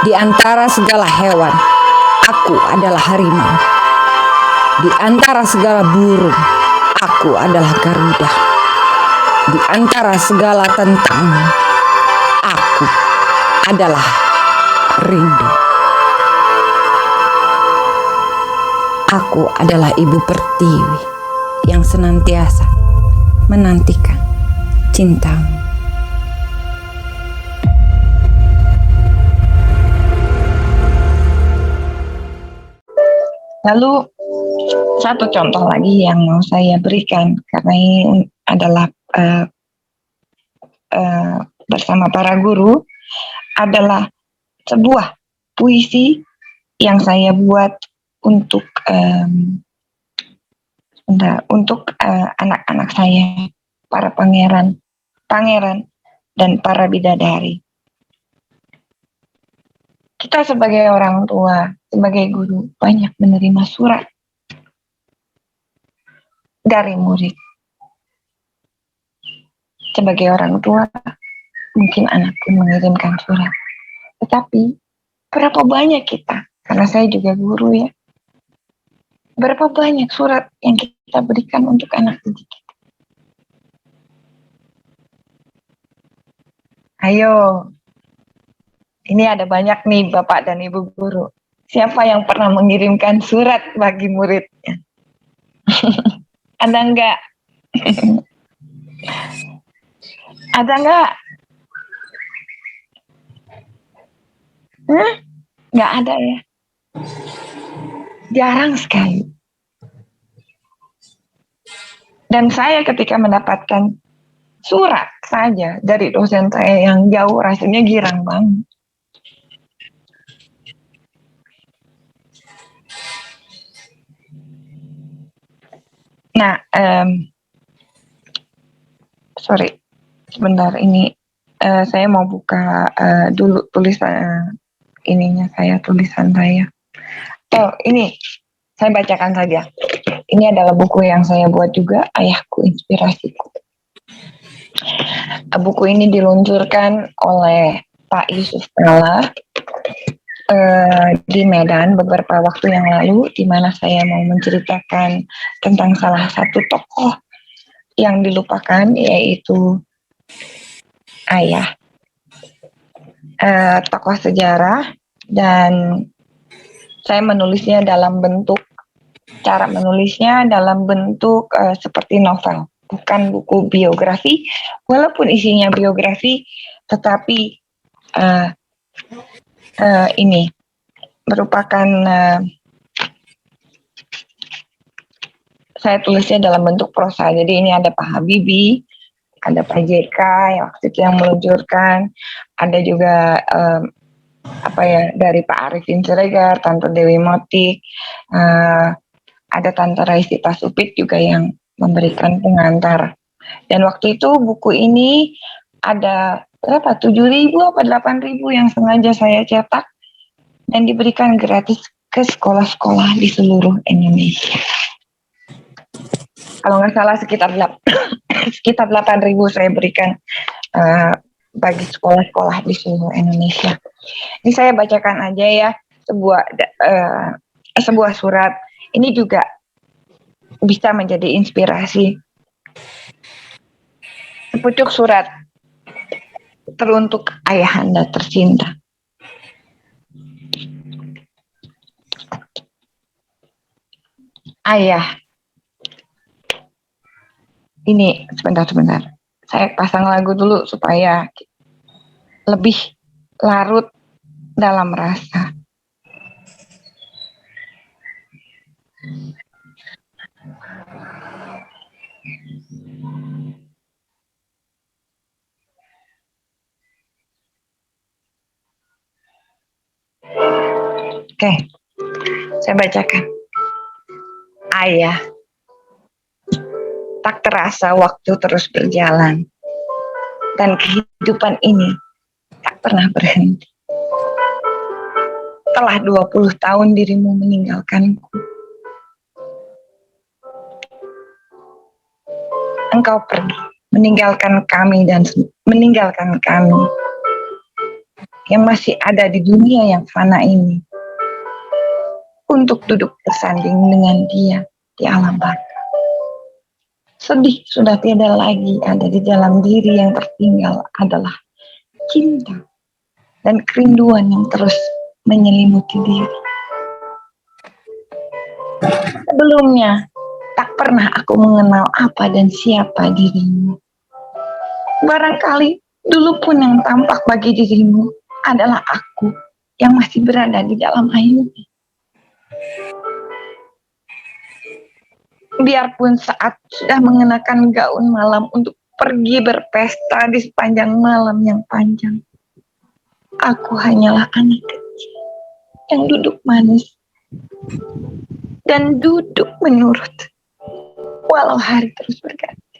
Di antara segala hewan, aku adalah harimau. Di antara segala burung, aku adalah garuda. Di antara segala tentang, aku adalah rindu. Aku adalah ibu pertiwi yang senantiasa menantikan cintamu. Lalu satu contoh lagi yang mau saya berikan, karena ini adalah bersama para guru, adalah sebuah puisi yang saya buat untuk anak-anak saya, para pangeran dan para bidadari. Kita sebagai orang tua, sebagai guru, banyak menerima surat dari murid. Sebagai orang tua, mungkin anak pun mengirimkan surat. Tetapi, berapa banyak kita, karena saya juga guru ya, berapa banyak surat yang kita berikan untuk anak didik kita? Ayo, ini ada banyak nih Bapak dan Ibu guru. Siapa yang pernah mengirimkan surat bagi muridnya? Ada enggak? Ada enggak? Enggak ada ya? Jarang sekali. Dan saya ketika mendapatkan surat saja dari dosen saya yang jauh, rasanya girang banget. Nah, sorry, sebentar ini saya mau buka dulu tulisan tulisan saya. Oh, ini saya bacakan saja. Ini adalah buku yang saya buat juga, Ayahku Inspirasiku. Buku ini diluncurkan oleh Pak Yusuf Kalla di Medan beberapa waktu yang lalu, di mana saya mau menceritakan tentang salah satu tokoh yang dilupakan, yaitu ayah, tokoh sejarah, dan saya menulisnya dalam bentuk, cara menulisnya dalam bentuk seperti novel, bukan buku biografi, walaupun isinya biografi, tetapi ini merupakan saya tulisnya dalam bentuk prosa. Jadi ini ada Pak Habibie, ada Pak JK yang waktu itu yang meluncurkan, ada juga dari Pak Arifin Siregar, Tante Dewi Motik, ada Tante Raisita Supit juga yang memberikan pengantar. Dan waktu itu buku ini ada berapa? 7.000 apa 8.000 yang sengaja saya cetak dan diberikan gratis ke sekolah-sekolah di seluruh Indonesia. Kalau nggak salah sekitar 8.000 saya berikan bagi sekolah-sekolah di seluruh Indonesia. Ini saya bacakan aja ya sebuah surat. Ini juga bisa menjadi inspirasi. Sepucuk surat teruntuk ayahanda tercinta. Ayah. Ini sebentar. Saya pasang lagu dulu supaya lebih larut dalam rasa. Oke, saya bacakan. Ayah, tak terasa waktu terus berjalan, dan kehidupan ini tak pernah berhenti. Telah 20 tahun dirimu meninggalkanku. Engkau pergi, meninggalkan kami. yang masih ada di dunia yang fana ini untuk duduk bersanding dengan dia di alam baka. Sedih sudah tiada lagi ada di dalam diri, yang tertinggal adalah cinta dan kerinduan yang terus menyelimuti diri. Sebelumnya, tak pernah aku mengenal apa dan siapa dirimu. Barangkali dulu pun yang tampak bagi dirimu adalah aku yang masih berada di dalam ayunan. Biarpun saat sudah mengenakan gaun malam untuk pergi berpesta di sepanjang malam yang panjang, aku hanyalah anak kecil yang duduk manis dan duduk menurut, walau hari terus berganti.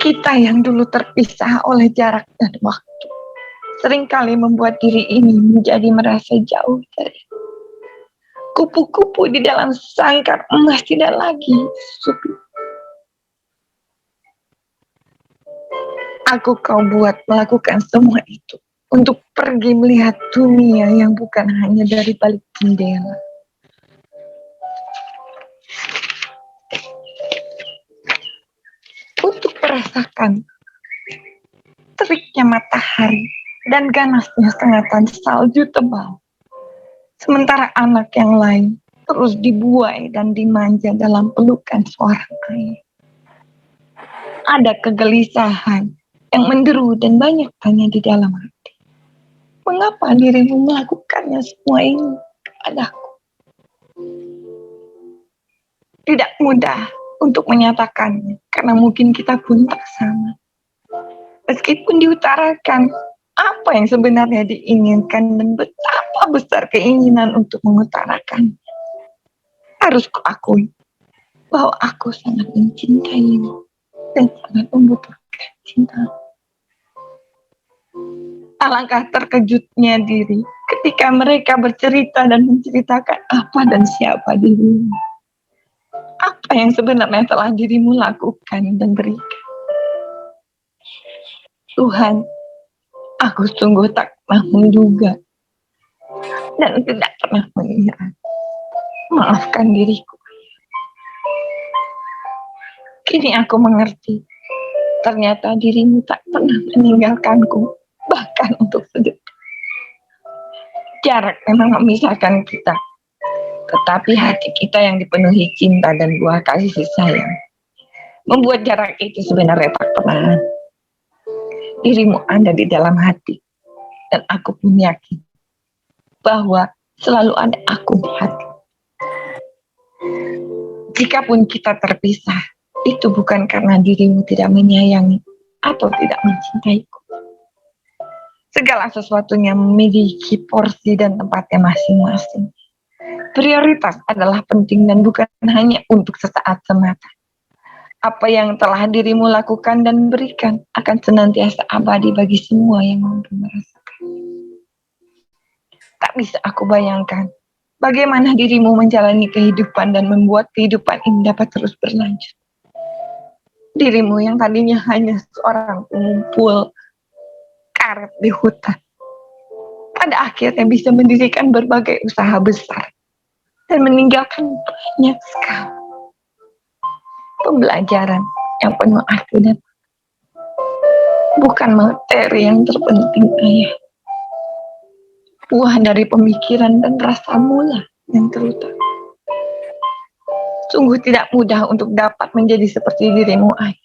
Kita yang dulu terpisah oleh jarak dan waktu seringkali membuat diri ini menjadi merasa jauh dari kupu-kupu di dalam sangkar emas tidak lagi sepi. Aku kau buat melakukan semua itu untuk pergi melihat dunia yang bukan hanya dari balik jendela. Untuk merasakan teriknya matahari dan ganasnya sengatan salju tebal. Sementara anak yang lain terus dibuai dan dimanja dalam pelukan seorang ayah. Ada kegelisahan yang menderu dan banyak tanya di dalam hati. Mengapa dirimu melakukannya semua ini kepadaku? Tidak mudah untuk menyatakannya, karena mungkin kita pun tak sama. Meskipun diutarakan apa yang sebenarnya diinginkan dan betapa besar keinginan untuk mengutarakan, harus kuakui bahwa aku sangat mencintaimu dan sangat membutuhkan cinta. Alangkah terkejutnya diri ketika mereka bercerita dan menceritakan apa dan siapa dirimu. Apa yang sebenarnya telah dirimu lakukan dan berikan. Tuhan, aku sungguh tak pernah menduga dan tidak pernah mengira. Maafkan diriku. Kini aku mengerti. Ternyata dirimu tak pernah meninggalkanku, bahkan untuk sedetik. Jarak memang memisahkan kita, tetapi hati kita yang dipenuhi cinta dan buah kasih sayang membuat jarak itu sebenarnya tak pernah. Dirimu ada di dalam hati, dan aku pun yakin bahwa selalu ada aku di hati. Jikapun kita terpisah, itu bukan karena dirimu tidak menyayangi atau tidak mencintaiku. Segala sesuatunya memiliki porsi dan tempatnya masing-masing. Prioritas adalah penting dan bukan hanya untuk sesaat semata. Apa yang telah dirimu lakukan dan berikan akan senantiasa abadi bagi semua yang mampu merasakan. Tak bisa aku bayangkan bagaimana dirimu menjalani kehidupan dan membuat kehidupan ini dapat terus berlanjut. Dirimu yang tadinya hanya seorang pengumpul karet di hutan, pada akhirnya bisa mendirikan berbagai usaha besar dan meninggalkan banyak sekali pembelajaran yang penuh arti dan bukan materi yang terpenting, ayah. Buah dari pemikiran dan rasa mula yang terutama. Sungguh tidak mudah untuk dapat menjadi seperti dirimu, ayah.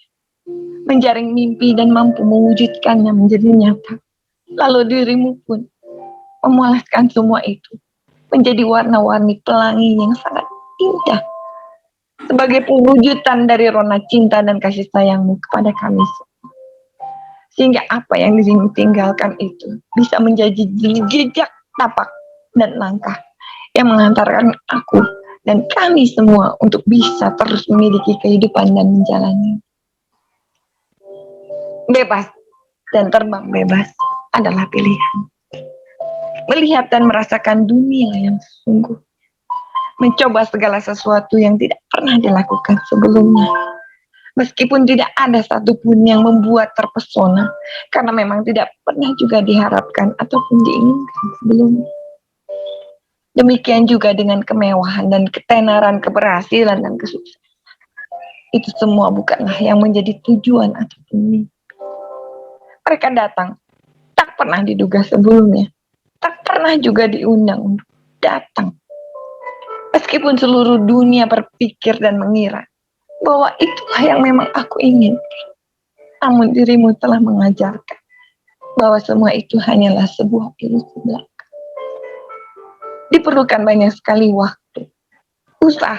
Menjaring mimpi dan mampu mewujudkannya menjadi nyata. Lalu dirimu pun memuaskan semua itu menjadi warna-warni pelangi yang sangat indah sebagai pewujudan dari rona cinta dan kasih sayangmu kepada kami semua. Sehingga apa yang dirimu tinggalkan itu bisa menjadi jejak tapak dan langkah yang mengantarkan aku dan kami semua untuk bisa terus memiliki kehidupan dan menjalani. Bebas dan terbang bebas adalah pilihan. Melihat dan merasakan dunia yang sungguh. Mencoba segala sesuatu yang tidak pernah dilakukan sebelumnya. Meskipun tidak ada satupun yang membuat terpesona, karena memang tidak pernah juga diharapkan ataupun diinginkan sebelumnya. Demikian juga dengan kemewahan dan ketenaran, keberhasilan dan kesuksesan. Itu semua bukanlah yang menjadi tujuan ataupun mimpi. Mereka datang, tak pernah diduga sebelumnya, tak pernah juga diundang untuk datang. Meskipun seluruh dunia berpikir dan mengira bahwa itulah yang memang aku ingin. Namun dirimu telah mengajarkan bahwa semua itu hanyalah sebuah ilusi belaka. Diperlukan banyak sekali waktu, usaha,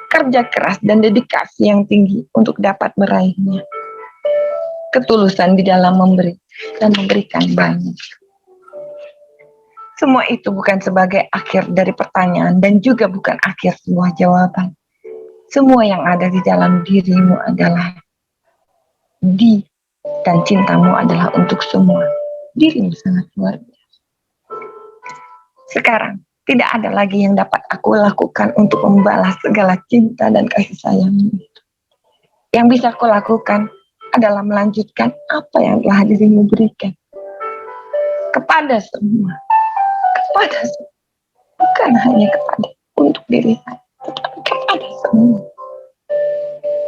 kerja keras, dan dedikasi yang tinggi untuk dapat meraihnya. Ketulusan di dalam memberi dan memberikan banyak. Semua itu bukan sebagai akhir dari pertanyaan dan juga bukan akhir sebuah jawaban. Semua yang ada di dalam dirimu adalah dan cintamu adalah untuk semua. Dirimu sangat luar biasa. Sekarang, tidak ada lagi yang dapat aku lakukan untuk membalas segala cinta dan kasih sayangmu itu. Yang bisa aku lakukan adalah melanjutkan apa yang telah dirimu berikan. Kepada semua. Bukan hanya kepada untuk diri saya, tetapi kepada semua.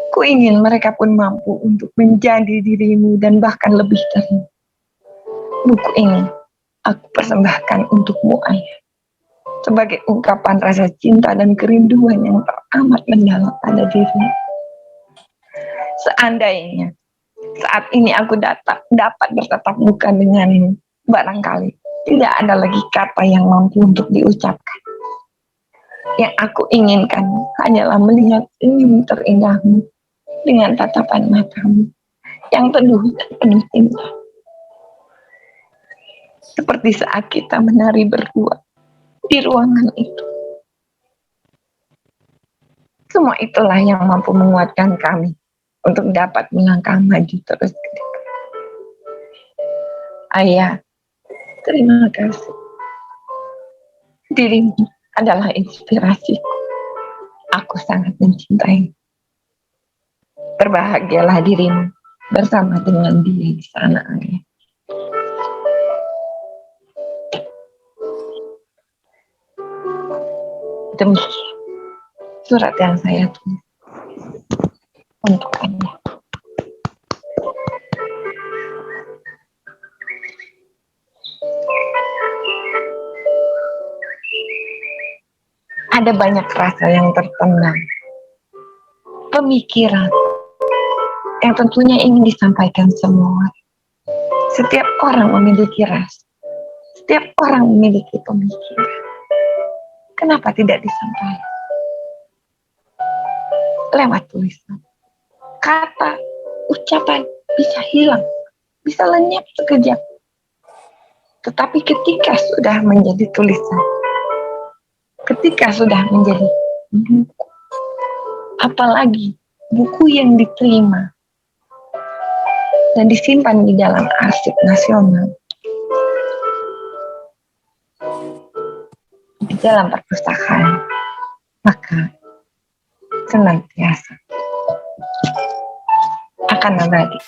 Ku ingin mereka pun mampu untuk menjadi dirimu dan bahkan lebih dari. Buku ini aku persembahkan untukmu, Ayah, sebagai ungkapan rasa cinta dan kerinduan yang teramat mendalam pada dirimu. Seandainya saat ini aku dapat bertatap muka denganmu, barangkali tidak ada lagi kata yang mampu untuk diucapkan. Yang aku inginkan hanyalah melihat senyum terindahmu dengan tatapan matamu yang teduh dan penuh cinta. Seperti saat kita menari berdua di ruangan itu. Semua itulah yang mampu menguatkan kami untuk dapat melangkah maju terus ke depan. Ayah, terima kasih. Dirimu adalah inspirasiku. Aku sangat mencintai. Berbahagialah dirimu bersama dengan dia di sana, Ayah. Demikian surat yang saya tulis untuk Anda. Ada banyak rasa yang terpendam, pemikiran yang tentunya ingin disampaikan semua. Setiap orang memiliki rasa, setiap orang memiliki pemikiran. Kenapa tidak disampaikan lewat tulisan? Kata, ucapan bisa hilang, bisa lenyap sekejap. Tetapi ketika sudah menjadi tulisan, ketika sudah menjadi buku, apalagi buku yang diterima dan disimpan di dalam arsip nasional, di dalam perpustakaan, maka senantiasa akan abadi.